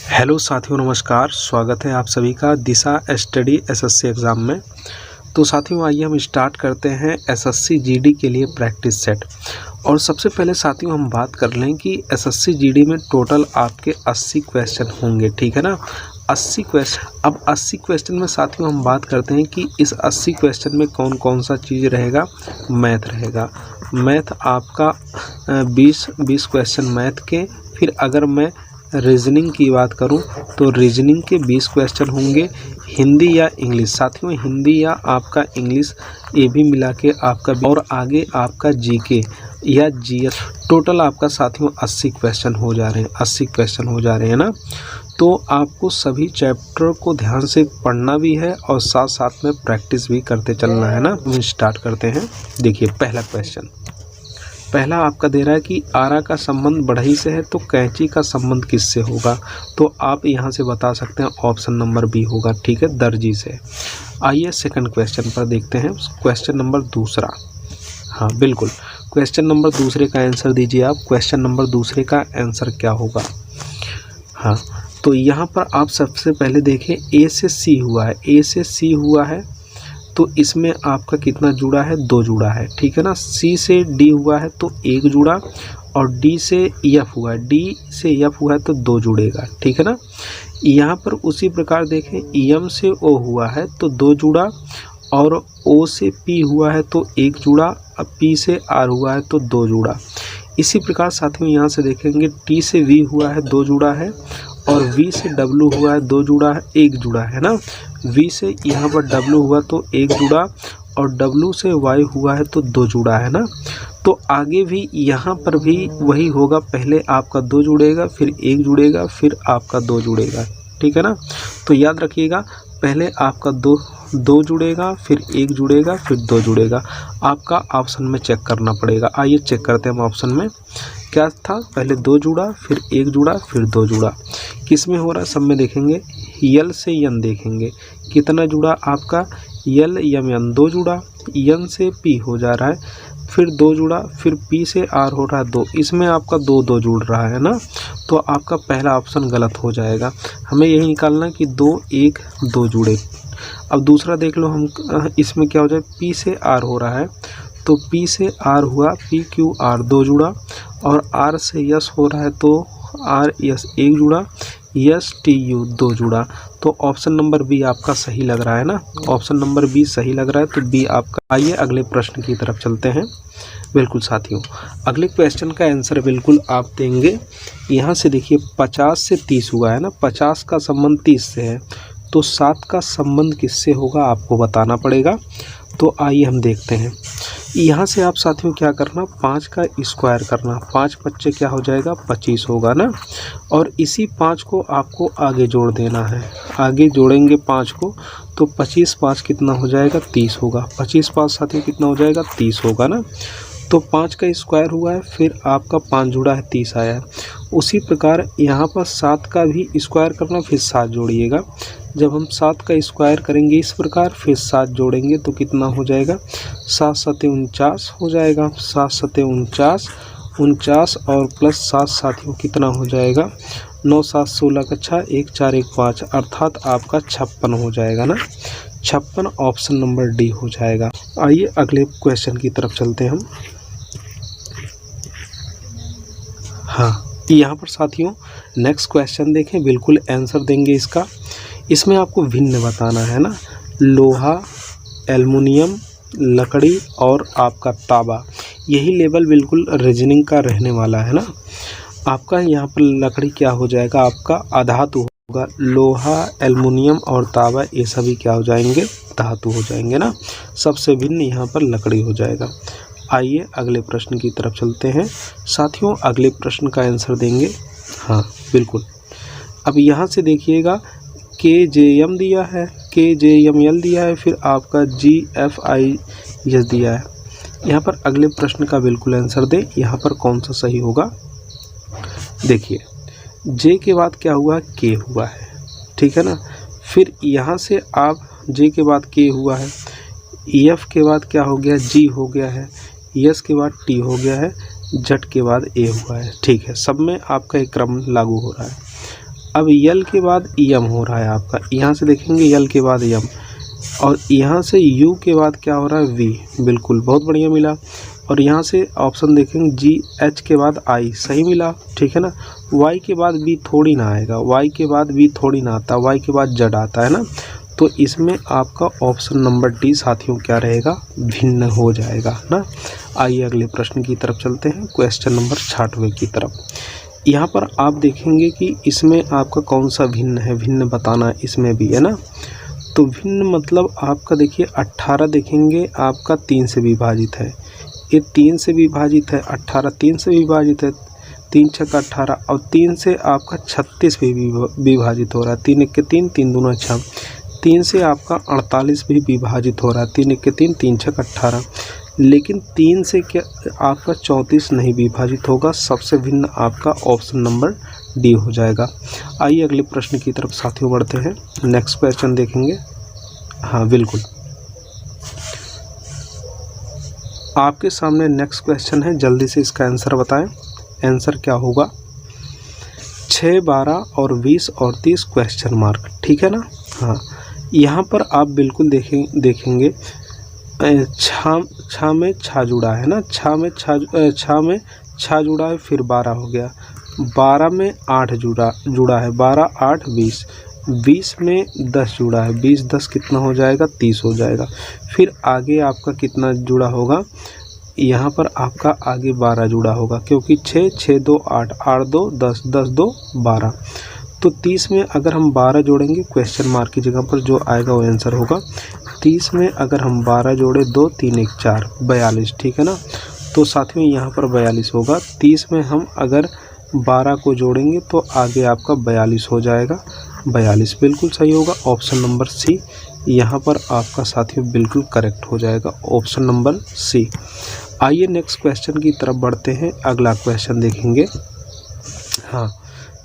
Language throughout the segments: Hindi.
हेलो साथियों, नमस्कार। स्वागत है आप सभी का दिशा स्टडी एसएससी एग्ज़ाम में। तो साथियों, आइए हम स्टार्ट करते हैं एसएससी जीडी के लिए प्रैक्टिस सेट। और सबसे पहले साथियों हम बात कर लें कि एसएससी जीडी में टोटल आपके 80 क्वेश्चन होंगे, ठीक है ना। 80 क्वेश्चन। अब 80 क्वेश्चन में साथियों हम बात करते हैं कि इस 80 क्वेश्चन में कौन कौन सा चीज़ रहेगा। मैथ रहेगा। मैथ आपका 20 क्वेश्चन मैथ के। फिर अगर मैं रीजनिंग की बात करूं तो रीजनिंग के 20 क्वेश्चन होंगे। हिंदी या इंग्लिश, साथियों हिंदी या आपका इंग्लिश ये भी मिला के आपका, और आगे आपका जीके या जीएस, टोटल आपका साथियों 80 क्वेश्चन हो जा रहे हैं। 80 क्वेश्चन हो जा रहे हैं ना। तो आपको सभी चैप्टर को ध्यान से पढ़ना भी है और साथ साथ में प्रैक्टिस भी करते चलना है ना। हम स्टार्ट करते हैं। देखिए पहला क्वेश्चन, पहला आपका दे रहा है कि आरा का संबंध बढ़ई से है तो कैंची का संबंध किससे होगा। तो आप यहां से बता सकते हैं ऑप्शन नंबर बी होगा, ठीक है, दर्जी से। आइए सेकंड क्वेश्चन पर देखते हैं। क्वेश्चन नंबर दूसरा, हाँ बिल्कुल, क्वेश्चन नंबर दूसरे का आंसर दीजिए आप। क्वेश्चन नंबर दूसरे का आंसर क्या होगा। हाँ, तो यहाँ पर आप सबसे पहले देखें ए से सी हुआ है, ए से सी हुआ है तो इसमें आपका कितना जुड़ा है, 2 जुड़ा है, ठीक है ना। सी से डी हुआ है तो 1 जुड़ा, और डी से एफ हुआ है, डी से एफ हुआ है तो 2 जुड़ेगा, ठीक है ना। यहाँ पर उसी प्रकार देखें एम से ओ हुआ है तो 2 जुड़ा, और ओ से पी हुआ है तो 1 जुड़ा, अब पी से आर हुआ है तो 2 जुड़ा। इसी प्रकार साथियों यहाँ से देखेंगे टी से वी हुआ है 2 जुड़ा है, और वी से डब्लू हुआ है 2 जुड़ा है, 1 जुड़ा है ना। वी से यहाँ पर डब्लू हुआ तो 1 जुड़ा, और डब्लू से वाई हुआ है तो 2 जुड़ा है ना। तो आगे भी यहाँ पर भी वही होगा, पहले आपका 2 जुड़ेगा, फिर 1 जुड़ेगा, फिर आपका 2 जुड़ेगा, ठीक है ना। तो याद रखिएगा, पहले आपका 2 जुड़ेगा, फिर 1 जुड़ेगा, फिर 2 जुड़ेगा। आपका ऑप्शन में चेक करना पड़ेगा। आइए चेक करते हैं हम ऑप्शन में क्या था। पहले 2 जुड़ा, फिर 1 जुड़ा, फिर 2 जुड़ा। किस में हो रहा है, सब में देखेंगे। यल से यन देखेंगे कितना जुड़ा आपका, यल यम यन 2 जुड़ा, यन से पी हो जा रहा है, फिर 2 जुड़ा, फिर पी से आर हो रहा है 2, इसमें आपका 2 जुड़ रहा है ना। तो आपका पहला ऑप्शन गलत हो जाएगा। हमें यही निकालना कि 2 1 2 जुड़े। अब दूसरा देख लो हम, इसमें क्या हो जाए, पी से आर हो रहा है तो पी से आर हुआ, पी क्यू आर 2 जुड़ा, और आर से यस हो रहा है तो आर यस 1 जुड़ा, यस टी यू 2 जुड़ा। तो ऑप्शन नंबर बी आपका सही लग रहा है ना। ऑप्शन नंबर बी सही लग रहा है तो बी आपका। आइए अगले प्रश्न की तरफ चलते हैं। बिल्कुल साथियों, अगले क्वेश्चन का आंसर बिल्कुल आप देंगे। यहाँ से देखिए 50 से 30 हुआ है ना, 50 का संबंध 30 से है तो 7 का संबंध किससे होगा आपको बताना पड़ेगा। तो आइए हम देखते हैं। यहाँ से आप साथियों क्या करना, 5 का स्क्वायर करना, 5 बच्चे क्या हो जाएगा, 25 होगा ना। और इसी 5 को आपको आगे जोड़ देना है। आगे जोड़ेंगे 5 को तो 25 5 कितना हो जाएगा, 30 होगा। 25 5 साथियों कितना हो जाएगा, 30 होगा ना। तो 5 का स्क्वायर हुआ है, फिर आपका 5 जुड़ा है, 30 आया है। उसी प्रकार यहाँ पर 7 का भी स्क्वायर करना, फिर 7 जोड़िएगा। जब हम 7 का स्क्वायर करेंगे इस प्रकार, फिर 7 जोड़ेंगे तो कितना हो जाएगा, 7 7 49 हो जाएगा। 7 7 49, 49 और प्लस 7 साथियों कितना हो जाएगा, 9 7 16 का 6, 1 4 1 5, अर्थात आपका 56 हो जाएगा ना। 56 ऑप्शन नंबर डी हो जाएगा। आइए अगले क्वेश्चन की तरफ चलते हैं हम। हाँ, यहाँ पर साथियों नेक्स्ट क्वेश्चन देखें, बिल्कुल आंसर देंगे इसका। इसमें आपको भिन्न बताना है ना, लोहा, एल्युमिनियम, लकड़ी और आपका तांबा, यही लेवल बिल्कुल रीजनिंग का रहने वाला है ना। आपका यहाँ पर लकड़ी क्या हो जाएगा, आपका अधातु होगा। लोहा, एल्युमिनियम और तांबा ये सभी क्या हो जाएंगे, धातु हो जाएंगे ना। सबसे भिन्न यहाँ पर लकड़ी हो जाएगा। आइए अगले प्रश्न की तरफ चलते हैं। साथियों अगले प्रश्न का आंसर देंगे, हाँ बिल्कुल। अब यहाँ से देखिएगा के जे एम दिया है, के जे एम एल दिया है, फिर आपका जी एफ आई एस दिया है। यहाँ पर अगले प्रश्न का बिल्कुल आंसर दे, यहाँ पर कौन सा सही होगा। देखिए जे के बाद क्या हुआ, के हुआ है, ठीक है ना। फिर यहाँ से आप जे के बाद के हुआ है, एफ के बाद क्या हो गया, जी हो गया है, एस के बाद टी हो गया है, जेड के बाद ए हुआ है, ठीक है। सब में आपका एक क्रम लागू हो रहा है। अब यल के बाद यम हो रहा है आपका, यहाँ से देखेंगे यल के बाद यम, और यहाँ से यू के बाद क्या हो रहा है वी, बिल्कुल बहुत बढ़िया मिला। और यहाँ से ऑप्शन देखेंगे जी एच के बाद आई, सही मिला, ठीक है ना। वाई के बाद बी थोड़ी ना आएगा, वाई के बाद बी थोड़ी ना आता, वाई के बाद जेड आता है ना। तो इसमें आपका ऑप्शन नंबर डी साथियों क्या रहेगा, भिन्न हो जाएगा ना। आइए अगले प्रश्न की तरफ चलते हैं, क्वेश्चन नंबर 66 की तरफ। यहाँ पर आप देखेंगे कि इसमें आपका कौन सा भिन्न है, भिन्न बताना है इसमें भी, है ना। तो भिन्न मतलब आपका देखिए 18 देखेंगे आपका 3 से विभाजित है, ये 3 से विभाजित है, 18 3 से विभाजित है, 3 छक्का 18, और 3 से आपका 36 भी विभाजित हो रहा है, 3 एक के 3, 3 दूना 6, 3 से आपका 48 भी विभाजित हो रहा है, 3 एक के 3, 3 छक्का 18, लेकिन 3 से क्या आपका 34 नहीं विभाजित होगा। सबसे भिन्न आपका ऑप्शन नंबर डी हो जाएगा। आइए अगले प्रश्न की तरफ साथियों बढ़ते हैं, नेक्स्ट क्वेश्चन देखेंगे। हाँ बिल्कुल, आपके सामने नेक्स्ट क्वेश्चन है, जल्दी से इसका आंसर बताएं। आंसर क्या होगा, 6, 12 और 20 और 30 क्वेश्चन मार्क, ठीक है ना। हाँ, यहाँ पर आप बिल्कुल देखेंगे छः में छः जुड़ा है ना, छः में छः जुड़ा है, फिर 12 हो गया, 12 में 8 जुड़ा है, 12 8 20, 20 में 10 जुड़ा है, 20 10 कितना हो जाएगा, 30 हो जाएगा। फिर आगे आपका कितना जुड़ा होगा, यहाँ पर आपका आगे 12 जुड़ा होगा, क्योंकि 6 6 2 8 8 2 10 10 2 12। तो 30 में अगर हम 12 जोड़ेंगे, क्वेश्चन मार्क की जगह पर जो आएगा वो आंसर होगा। 30 में अगर हम 12 जोड़े, 2 3 1 4 42, ठीक है ना। तो साथ में यहाँ पर 42 होगा। 30 में हम अगर 12 को जोड़ेंगे तो आगे आपका 42 हो जाएगा, 42 बिल्कुल सही होगा। ऑप्शन नंबर सी यहाँ पर आपका साथियों बिल्कुल करेक्ट हो जाएगा, ऑप्शन नंबर सी। आइए नेक्स्ट क्वेश्चन की तरफ बढ़ते हैं, अगला क्वेश्चन देखेंगे। हाँ,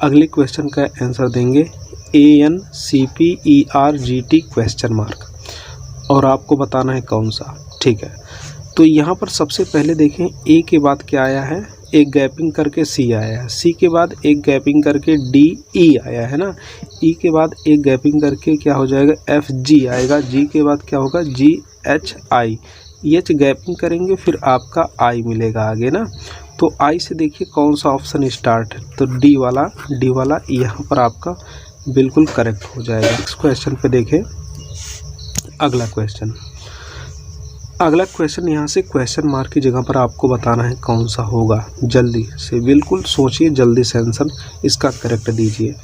अगले क्वेश्चन का आंसर देंगे ANCPERGT क्वेश्चन मार्क, और आपको बताना है कौन सा, ठीक है। तो यहाँ पर सबसे पहले देखें, ए के बाद क्या आया है, एक गैपिंग करके सी आया है, सी के बाद एक गैपिंग करके DE आया है ना, ई के बाद एक गैपिंग करके क्या हो जाएगा, FG आएगा, जी के बाद क्या होगा, GHI, एच गैपिंग करेंगे फिर आपका आई मिलेगा आगे ना। तो आई से देखिए कौन सा ऑप्शन स्टार्ट है, तो डी वाला यहाँ पर आपका बिल्कुल करेक्ट हो जाएगा। नेक्स्ट क्वेश्चन पे देखें, अगला क्वेश्चन यहाँ से क्वेश्चन मार्क की जगह पर आपको बताना है कौन सा होगा। जल्दी से बिल्कुल सोचिए, जल्दी से आंसर इसका करेक्ट दीजिए।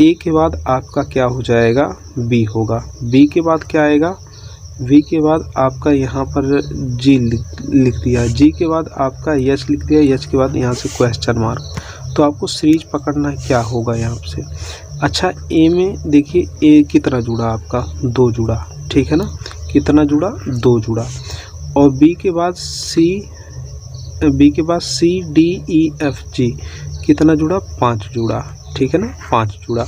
ए के बाद आपका क्या हो जाएगा, बी होगा, बी के बाद क्या आएगा, वी के बाद आपका यहाँ पर जी लिख दिया, जी के बाद आपका यच लिख दिया, यच के बाद यहाँ से क्वेश्चन मार्क। तो आपको सीरीज पकड़ना है क्या होगा यहाँ से। अच्छा, ए में देखिए ए कितना जुड़ा आपका, 2 जुड़ा, ठीक है ना, कितना जुड़ा, 2 जुड़ा। और बी के बाद CDEFG कितना जुड़ा, 5 जुड़ा, ठीक है ना, 5 जुड़ा।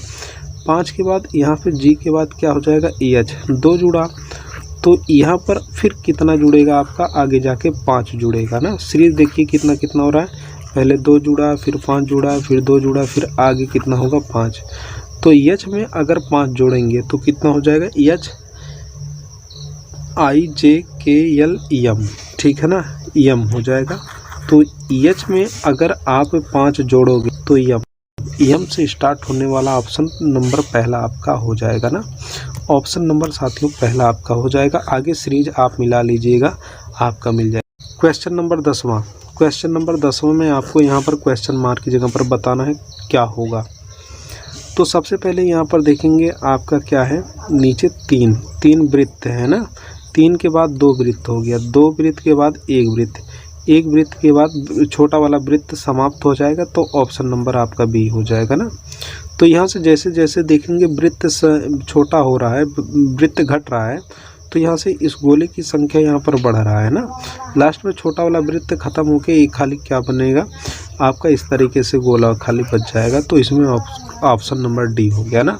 5 के बाद यहाँ पे जी के बाद क्या हो जाएगा, EH 2 जुड़ा। तो यहाँ पर फिर कितना जुड़ेगा आपका, आगे जाके 5 जुड़ेगा ना। सीरीज देखिए कितना कितना हो रहा है, पहले 2 जुड़ा, फिर 5 जुड़ा, फिर 2 जुड़ा, फिर आगे कितना होगा, 5। तो एच में अगर 5 जोड़ेंगे तो कितना हो जाएगा, HIJKLM, ठीक है ना, एम हो जाएगा। तो एच में अगर आप 5 जोड़ोगे तो एम से स्टार्ट होने वाला ऑप्शन नंबर पहला आपका हो जाएगा ना। ऑप्शन नंबर साथियों पहला आपका हो जाएगा, आगे सीरीज आप मिला लीजिएगा, आपका मिल जाएगा। क्वेश्चन नंबर 10वां में आपको यहाँ पर क्वेश्चन मार्क की जगह पर बताना है क्या होगा। तो सबसे पहले यहाँ पर देखेंगे आपका क्या है, नीचे तीन वृत्त है ना, 3 के बाद 2 वृत्त हो गया, 2 वृत्त के बाद 1 वृत्त, 1 वृत्त के बाद छोटा वाला वृत्त समाप्त हो जाएगा, तो ऑप्शन नंबर आपका बी हो जाएगा ना। तो यहाँ से जैसे जैसे देखेंगे वृत्त छोटा हो रहा है, वृत्त घट रहा है, तो यहाँ से इस गोले की संख्या यहाँ पर बढ़ रहा है ना। लास्ट में छोटा वाला वृत्त खत्म होके एक खाली क्या बनेगा आपका, इस तरीके से गोला खाली बच जाएगा। तो इसमें ऑप्शन नंबर डी हो गया ना।